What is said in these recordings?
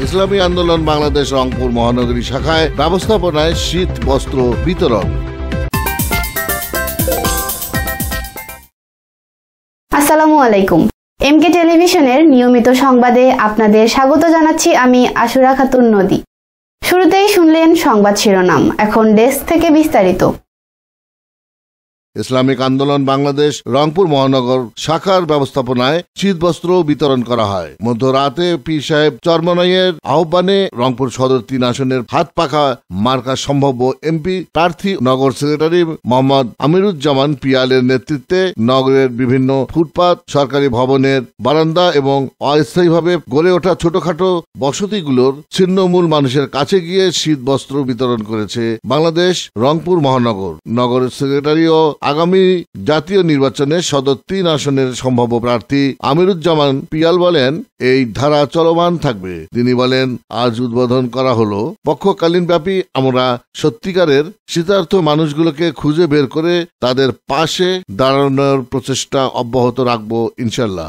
ইসলামী আন্দোলন বাংলাদেশ রংপুর মহানগরী শাখায় ব্যবস্থাপনায় শীত বস্ত্র বিতরণ। আসসালামু আলাইকুম। এমকে টেলিভিশনের নিয়মিত সংবাদে আপনাদের স্বাগত জানাচ্ছি আমি আশুরা খাতুন নদী। শুরুতেই শুনলেন সংবাদ শিরোনাম, এখন ডেস্ক থেকে বিস্তারিত। ইসলামিক আন্দোলন বাংলাদেশ রংপুর মহানগর শাখার ব্যবস্থাপনায় শীতবস্ত্র বিতরণ করা হয়। মধ্যরাতে পীর সাহেব চরমনাইয়ের আহ্বানে রংপুর সদর 3 আসনের হাত পাখা মার্কা সম্ভাব্য এমপি প্রার্থী নগর সেক্রেটারি মোহাম্মদ আমিরুজ্জামান পিয়ালের নেতৃত্বে নগরের বিভিন্ন ফুটপাত, সরকারি ভবনের বারান্দা এবং অস্থায়ীভাবে গড়ে ওঠা ছোটখাটো বসতিগুলোর ছিন্নমূল মানুষের কাছে গিয়ে শীতবস্ত্র বিতরণ করেছে বাংলাদেশ রংপুর মহানগর। নগরের সেক্রেটারি ও আগামী জাতীয় নির্বাচনে সদর 3 আসনের সম্ভাব্য প্রার্থী আমিরুজ্জামান পিয়াল বলেন, এই ধারা চলমান থাকবে। তিনি বলেন, আজ উদ্বোধন করা হলো পক্ষকালীন ব্যাপী আমরা সত্যিকারের শীতার্থ মানুষগুলোকে খুঁজে বের করে তাদের পাশে দাঁড়ানোর প্রচেষ্টা অব্যাহত রাখবো ইনশাল্লাহ।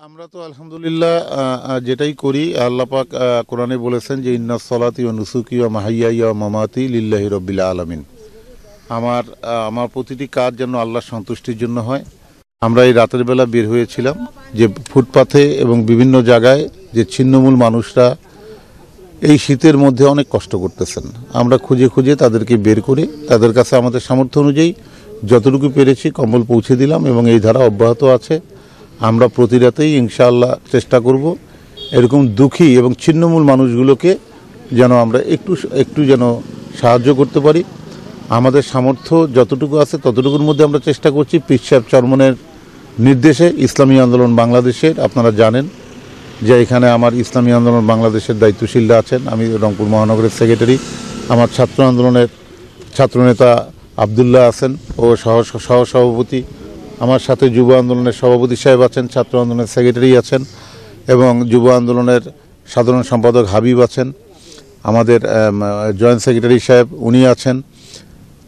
আমরা তো আলহামদুলিল্লাহ যেটাই করি, আল্লাহ পাক কোরআনে বলেছেন যে ইন্নাস সালাতি ওয়া নুসুকি ওয়া মাহইয়ায়া ওয়া মামাতি লিল্লাহি রাব্বিল আলামিন। আমার প্রতিটি কাজ যেন আল্লাহর সন্তুষ্টির জন্য হয়। আমরা এই রাতের বেলা বের হয়েছিলাম যে ফুটপাথে এবং বিভিন্ন জায়গায় যে ছিন্নমূল মানুষরা এই শীতের মধ্যে অনেক কষ্ট করতেছেন, আমরা খুঁজে খুঁজে তাদেরকে বের করে তাদের কাছে আমাদের সামর্থ্য অনুযায়ী যতটুকু পেরেছি কম্বল পৌঁছে দিলাম এবং এই ধারা অব্যাহত আছে। আমরা প্রতি রাতেই ইনশাআল্লাহ চেষ্টা করব এরকম দুঃখী এবং ছিন্নমূল মানুষগুলোকে যেন আমরা একটু যেন সাহায্য করতে পারি। আমাদের সামর্থ্য যতটুকু আছে ততটুকুর মধ্যে আমরা চেষ্টা করছি। পীর সাহেব চরমনের নির্দেশে ইসলামী আন্দোলন বাংলাদেশের, আপনারা জানেন যে এখানে আমার ইসলামী আন্দোলন বাংলাদেশের দায়িত্বশীলরা আছেন। আমি রংপুর মহানগরের সেক্রেটারি, আমার ছাত্র আন্দোলনের ছাত্রনেতা আবদুল্লাহ আছেন ও সহসভাপতি, আমার সাথে যুব আন্দোলনের সভাপতি সাহেব আছেন, ছাত্র আন্দোলনের সেক্রেটারি আছেন এবং যুব আন্দোলনের সাধারণ সম্পাদক হাবিব আছেন, আমাদের জয়েন্ট সেক্রেটারি সাহেব উনি আছেন।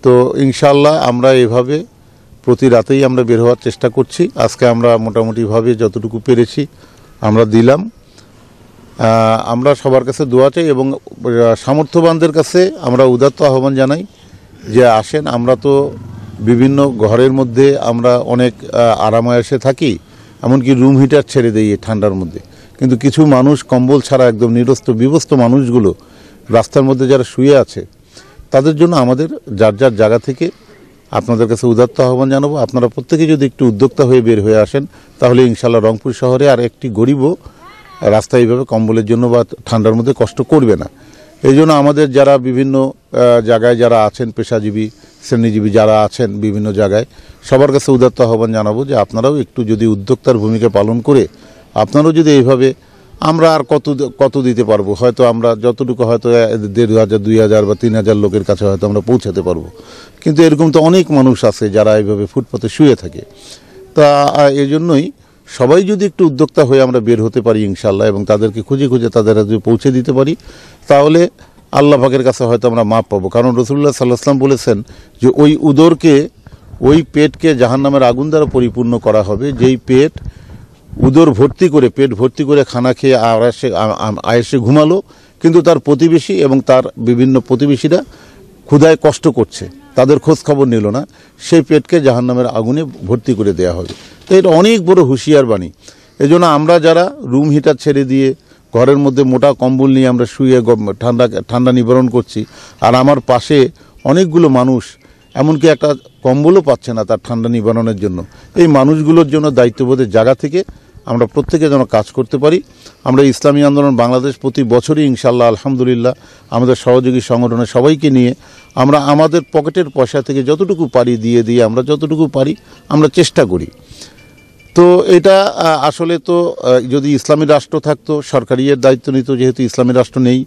তো ইনশাআল্লাহ আমরা এভাবে প্রতি রাতেই আমরা বের হওয়ার চেষ্টা করছি। আজকে আমরা মোটামুটিভাবে যতটুকু পেরেছি আমরা দিলাম। আমরা সবার কাছে দোয়া চাই এবং সামর্থ্যবানদের কাছে আমরা উদাত্ত আহ্বান জানাই যে আসেন, আমরা তো বিভিন্ন ঘরের মধ্যে আমরা অনেক আরামায়েশে থাকি, এমনকি রুম হিটার ছেড়ে দিই ঠান্ডার মধ্যে, কিন্তু কিছু মানুষ কম্বল ছাড়া একদম নিরস্ত বিবস্ত মানুষগুলো রাস্তার মধ্যে যারা শুয়ে আছে তাদের জন্য আমাদের যার যার জায়গা থেকে আপনাদের কাছে উদাত্ত আহ্বান জানাবো। আপনারা প্রত্যেকে যদি একটু উদ্যোক্তা হয়ে বের হয়ে আসেন তাহলে ইনশাআল্লাহ রংপুর শহরে আর একটি গরিবও রাস্তায় এইভাবে কম্বলের জন্য বা ঠান্ডার মধ্যে কষ্ট করবে না। এই জন্য আমাদের যারা বিভিন্ন জায়গায় যারা আছেন, পেশাজীবী শ্রেণীজীবী যারা আছেন বিভিন্ন জায়গায়, সবার কাছে উদাত্ত আহ্বান জানাবো যে আপনারাও একটু যদি উদ্যোক্তার ভূমিকা পালন করে আপনারাও যদি এইভাবে, আমরা আর কত দিতে পারবো, হয়তো আমরা যতটুকু হয়তো 1500, 2000 বা 3000 লোকের কাছে হয়তো আমরা পৌঁছাতে পারবো, কিন্তু এরকম তো অনেক মানুষ আছে যারা এইভাবে ফুটপাতে শুয়ে থাকে। তা এই জন্যই সবাই যদি একটু উদ্যোক্তা হয়ে আমরা বের হতে পারি ইনশাআল্লাহ এবং তাদেরকে খুঁজে খুঁজে তাদের যদি পৌঁছে দিতে পারি তাহলে আল্লাহ পাকের কাছে হয়তো আমরা মাপ পাবো। কারণ রাসূলুল্লাহ সাল্লাল্লাহু আলাইহি ওয়াসাল্লাম বলেছেন যে ওই পেটকে জাহান্নামের আগুন দ্বারা পরিপূর্ণ করা হবে, যেই পেট পেট ভর্তি করে খানা খেয়ে আয়েসে ঘুমালো, কিন্তু তার প্রতিবেশী এবং তার বিভিন্ন প্রতিবেশীরা ক্ষুধায় কষ্ট করছে, তাদের খোঁজ খবর নিল না, সেই পেটকে জাহান্নামের আগুনে ভর্তি করে দেয়া হবে। তো এটা অনেক বড় হুঁশিয়ার বাণী। এই জন্য আমরা যারা রুম হিটার ছেড়ে দিয়ে ঘরের মধ্যে মোটা কম্বল নিয়ে আমরা শুয়ে ঠান্ডা নিবারণ করছি, আর আমার পাশে অনেকগুলো মানুষ এমনকি একটা কম্বলও পাচ্ছে না তার ঠান্ডা নিবারণের জন্য, এই মানুষগুলোর জন্য দায়িত্ববোধের জায়গা থেকে আমরা প্রত্যেকে যেন কাজ করতে পারি। আমরা ইসলামী আন্দোলন বাংলাদেশ প্রতি বছরই ইনশাআল্লাহ আলহামদুলিল্লাহ আমাদের সহযোগী সংগঠনের সবাইকে নিয়ে আমরা আমাদের পকেটের পয়সা থেকে যতটুকু পারি দিয়ে আমরা যতটুকু পারি আমরা চেষ্টা করি। তো এটা আসলে তো যদি ইসলামী রাষ্ট্র থাকতো, সরকারি এর দায়িত্ব নিত, যেহেতু ইসলামী রাষ্ট্র নেই,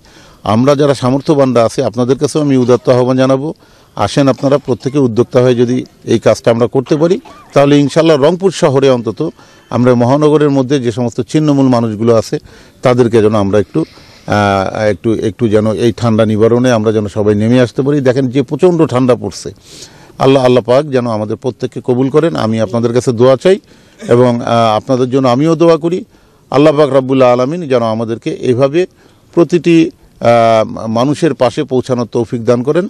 আমরা যারা সামর্থ্যবানরা আছে আপনাদের কাছেও আমি উদাত্ত আহ্বান জানাবো, আসেন আপনারা প্রত্যেকে উদ্যোক্তা হয়ে যদি এই কাজটা আমরা করতে পারি তাহলে ইনশাআল্লাহ রংপুর শহরে অন্তত আমরা মহানগরের মধ্যে যে সমস্ত ছিন্নমূল মানুষগুলো আছে তাদেরকে যেন আমরা একটু যেন এই ঠান্ডা নিবারণে আমরা যেন সবাই নেমে আসতে পারি। দেখেন যে প্রচণ্ড ঠান্ডা পড়ছে, আল্লাহ পাক যেন আমাদের প্রত্যেককে কবুল করেন। আমি আপনাদের কাছে দোয়া চাই এবং আপনাদের জন্য আমিও দোয়া করি। আল্লাহ পাক রব্বুল আলামিন যেন আমাদেরকে এইভাবে প্রতিটি মানুষের পাশে পৌঁছানোর তৌফিক দান করেন।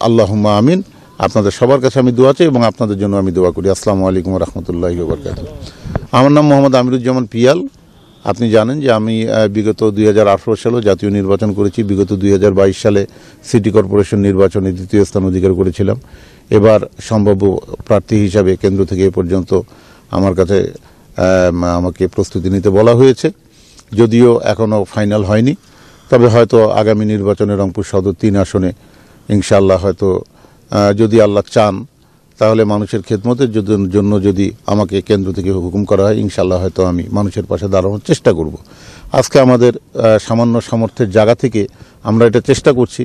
আল্লাহুম্মা আমিন। আপনাদের সবার কাছে আমি দোয়া চাই এবং আপনাদের জন্য আমি দোয়া করি। আসসালামু আলাইকুম ওয়া রাহমাতুল্লাহি ওয়া বারাকাতুহু। আমার নাম মোহাম্মদ আমিরুজ্জামান পিয়াল। আপনি জানেন যে আমি বিগত 2018 সালে জাতীয় নির্বাচন করেছি, বিগত 2022 সালে সিটি কর্পোরেশন নির্বাচনে দ্বিতীয় স্থান অধিকার করেছিলাম। এবার সম্ভাব্য প্রার্থী হিসাবে কেন্দ্র থেকে এ পর্যন্ত আমার কাছে আমাকে প্রস্তুতি নিতে বলা হয়েছে, যদিও এখনও ফাইনাল হয়নি। তবে হয়তো আগামী নির্বাচনে রংপুর সদর 3 আসনে ইনশাআল্লাহ হয়তো যদি আল্লাহ চান তাহলে মানুষের খেদমতের জন্য যদি আমাকে কেন্দ্র থেকে হুকুম করা হয়, ইনশাআল্লাহ হয়তো আমি মানুষের পাশে দাঁড়ানোর চেষ্টা করব। আজকে আমাদের সামান্য সামর্থ্যের জায়গা থেকে আমরা এটা চেষ্টা করছি,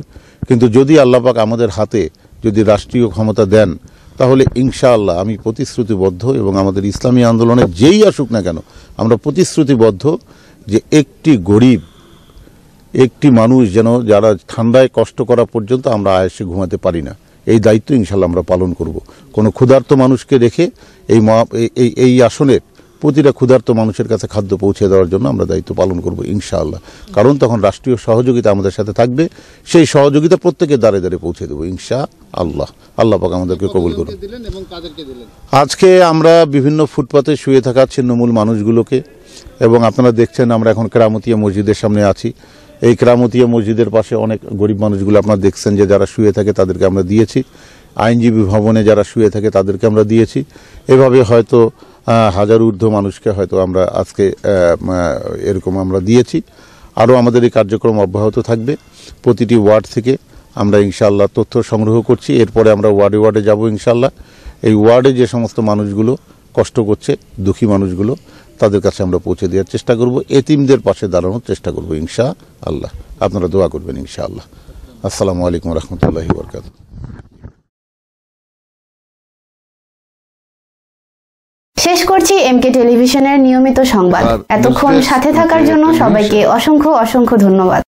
কিন্তু যদি আল্লাহ পাক আমাদের হাতে যদি রাষ্ট্রীয় ক্ষমতা দেন তাহলে ইনশাআল্লাহ আমি প্রতিশ্রুতিবদ্ধ, এবং আমাদের ইসলামী আন্দোলনে যেই আসুক না কেন আমরা প্রতিশ্রুতিবদ্ধ যে একটি গরিব, একটি মানুষ যেন যারা ঠান্ডায় কষ্ট করা পর্যন্ত আমরা আয়েসে ঘুমাতে পারি না, এই দায়িত্ব ইনশাআল্লাহ আমরা পালন করব। কোনো ক্ষুধার্ত মানুষকে রেখে এই আসনের প্রতিটা ক্ষুধার্ত মানুষের কাছে খাদ্য পৌঁছে দেওয়ার জন্য আমরা দায়িত্ব পালন করব ইনশাআল্লাহ। কারণ তখন রাষ্ট্রীয় সহযোগিতা আমাদের সাথে থাকবে, সেই সহযোগিতা প্রত্যেকের দ্বারে দ্বারে পৌঁছে দেবো ইনশাআল্লাহ। আল্লাহ পাক আমাদেরকে কবুল করুন। আজকে আমরা বিভিন্ন ফুটপাতে শুয়ে থাকা ছিন্নমূল মানুষগুলোকে, এবং আপনারা দেখছেন আমরা এখন কেরামতিয়া মসজিদের সামনে আছি। এই কেরামতিয়া মসজিদের পাশে অনেক গরিব মানুষগুলো আপনারা দেখছেন যে যারা শুয়ে থাকে তাদেরকে আমরা দিয়েছি। আইনজীবী ভবনে যারা শুয়ে থাকে তাদেরকে আমরা দিয়েছি। এভাবে হয়তো হাজার ঊর্ধ্ব মানুষকে হয়তো আমরা আজকে এরকম আমরা দিয়েছি। আরও আমাদের এই কার্যক্রম অব্যাহত থাকবে। প্রতিটি ওয়ার্ড থেকে আমরা ইনশাআল্লাহ তথ্য সংগ্রহ করছি। এরপরে আমরা ওয়ার্ডে ওয়ার্ডে যাব ইনশাআল্লাহ। এই ওয়ার্ডে যে সমস্ত মানুষগুলো কষ্ট করছে, দুঃখী মানুষগুলো, তাদের কাছে আমরা পৌঁছে দেওয়ার চেষ্টা করব। এতিমদের পাশে দাঁড়ানোর চেষ্টা করব ইনশাআল্লাহ। আপনারা দোয়া করবেন ইনশাআল্লাহ। আসসালামু আলাইকুম ওয়া রাহমাতুল্লাহি ওয়া বারাকাতুহু। শেষ করছি এমকে টেলিভিশনের নিয়মিত সংবাদ। এতক্ষণ সাথে থাকার জন্য সবাইকে অসংখ্য ধন্যবাদ।